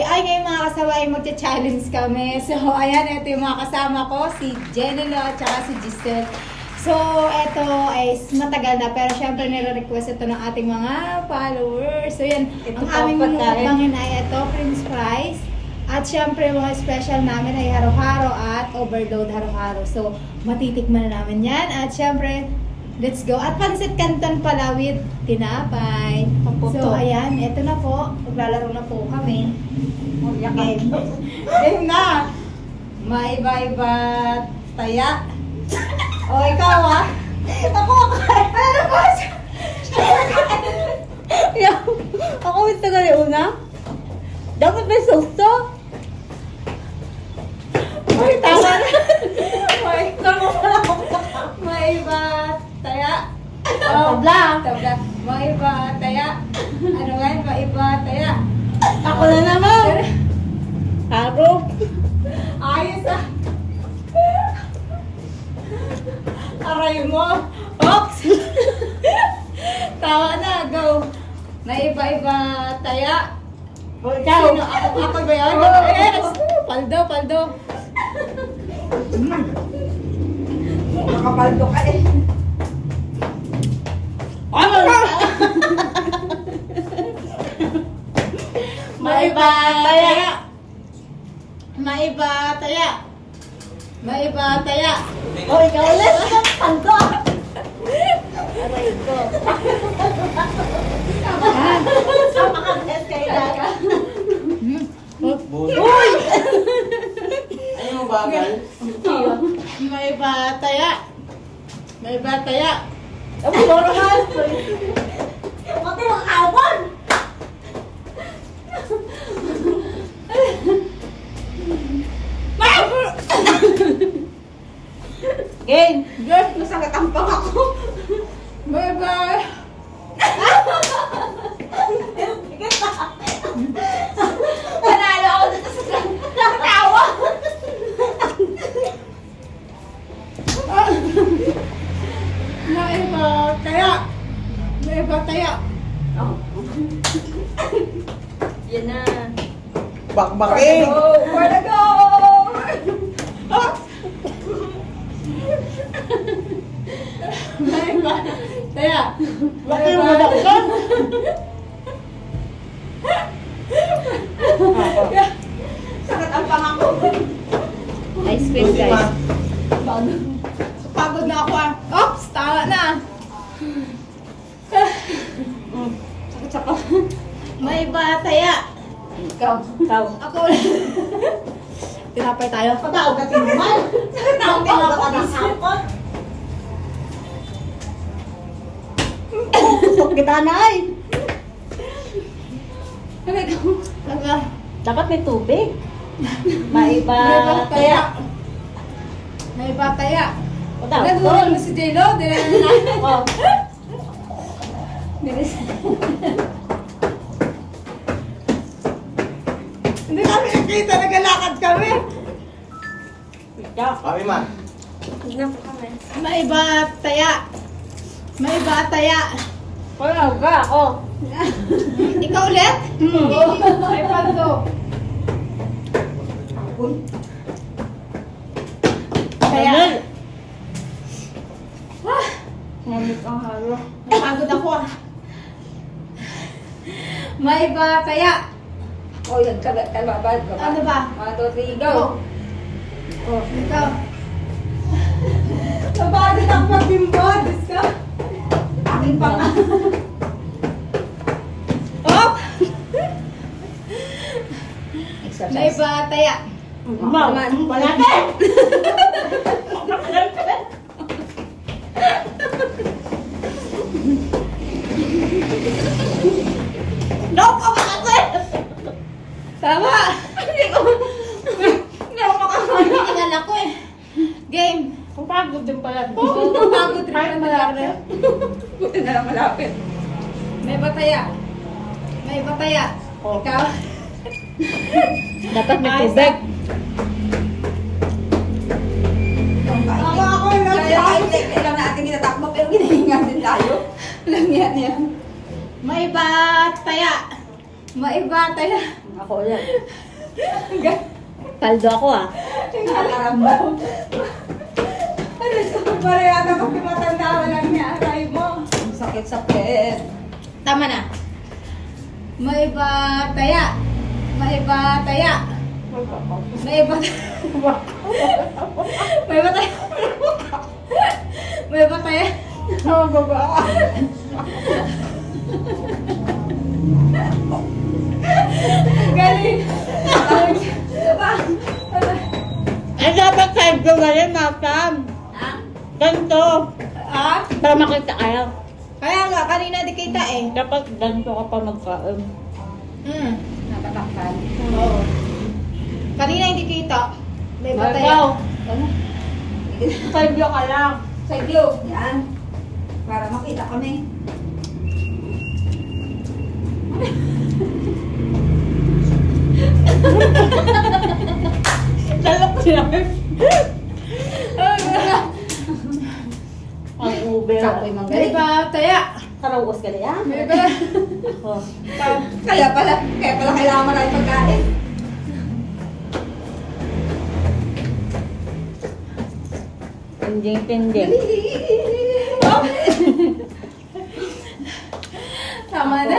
Ay, ngayon mga kasabay, magcha-challenge kami. So, ayan, ito yung mga kasama ko, si Jenelo at saka si Giselle. So, ito ay matagal na, pero syempre nire-request ito ng ating mga followers. So, yan, Ito ang pa aming pagkain. mukbangin ay ito, Prince Fries. At syempre, mga special namin ay haro-haro at overload haro-haro. So, matitikman na namin yan. At syempre, let's go. At pansit canton pala with tinapay. So, ayan, ito na po. Maglalaro na po kami. Game. Game na! May iba-iba taya. O, ikaw ah. Ako, ano ba? Ako gusto ka rin una. Dapat may sauce. Ay, tama na. May iba taya. Tabla. Tabla. May iba taya. Ano nga yun? May iba taya. Ako na naman. Haro. Ayos ah. Aray mo. Ox. Tawa na. Go. May iba-iba taya. O, ikaw. Sino? Ako ba yun? Oo. Yes. Paldo. Nakapaldo ka eh. Ano? May iba taya. May iba taya. May iba taya. O, ikaw ulit. Paldo. Aray ko. Napaka-best kayo lahat. Uy! Ano mo bagal? May iba taya. May iba taya. Ang normal. Pati mga kawan. Game. Yes. Nasangatampang ako. May iba. Panalo ako dito sa nakatawa. May iba taya. May iba taya. Yan na. Bakbaking! Where to go? May iba taya. May Bakit iba mo na ka? Nakatampang ako. Ice cream, guys. Pagod na ako ah. Oops! Tama na. Sakit sa pa. May iba taya. Ikaw. Ako ulit. Tinapay tayo. Pataw ka tinumal. Nakatampang ako ng sapot. Kusok kita na ay. Taga. Dapat may tubig. Maiba. May iba taya. May iba taya. Pataw. Nagulong mo si J-Lo. Dinala na. Oh. Hindi kami nakita. Nagalakad kami. Ikaw. Kami man. May iba taya. May iba taya. Wala ka. Oh. Ikaw ulit? May paldo. Taya. Ah, Ngamit ang halo. napagod ako ah. May iba taya. Oh, yan ka babad ka ba? Ano ba? 1, 2, 3, Go. go. Oh, ikaw. Napagod ako mag-bimbo. Diyos ka. Aking pa nga. Oh! May Exercise. iba taya. Wow. Wala ka. Nope! Ako kasi! Tama! Hindi ako makakain. Tingnan ako eh. Game. Pagod din pala. Pagod rin Kahit ang malapit. malapit. Buti na lang malapit. May bataya. May bataya. Oh. Ikaw? Dapat may Ayos tubig. Ako lang. Kaya ilang natin ginatakbo pero ginahinga din tayo. Lang yan. May bataya. May bataya. Ako ulit. Kaldo ako ah. Nakaramdaw. Ano ito? Para yata kasi matanda ka lang niya. Aray mo. Ang sakit-sakit. Tama na. May bataya. May bataya. May bataya. May bataya. May bataya. Oh, baba. Galing. Ay, dapat side ko galing, Makam. Ha? Ganito. Ha? Para makita kayo. Kaya nga, kanina di kita eh. Dapat ganito ka pa magkain. Natatakpan. Oo. Kanina hindi kita. May Ikaw. bataya. Side view ka lang. Side view. Yan. Para makita kami. Lalak siya. Ang ube. Sakoy manggaling. May bataya. Karawos ka niya. May bataya. Oh. Kaya pala kailangan maraming pagkain. Tinding-tinding. Tama na.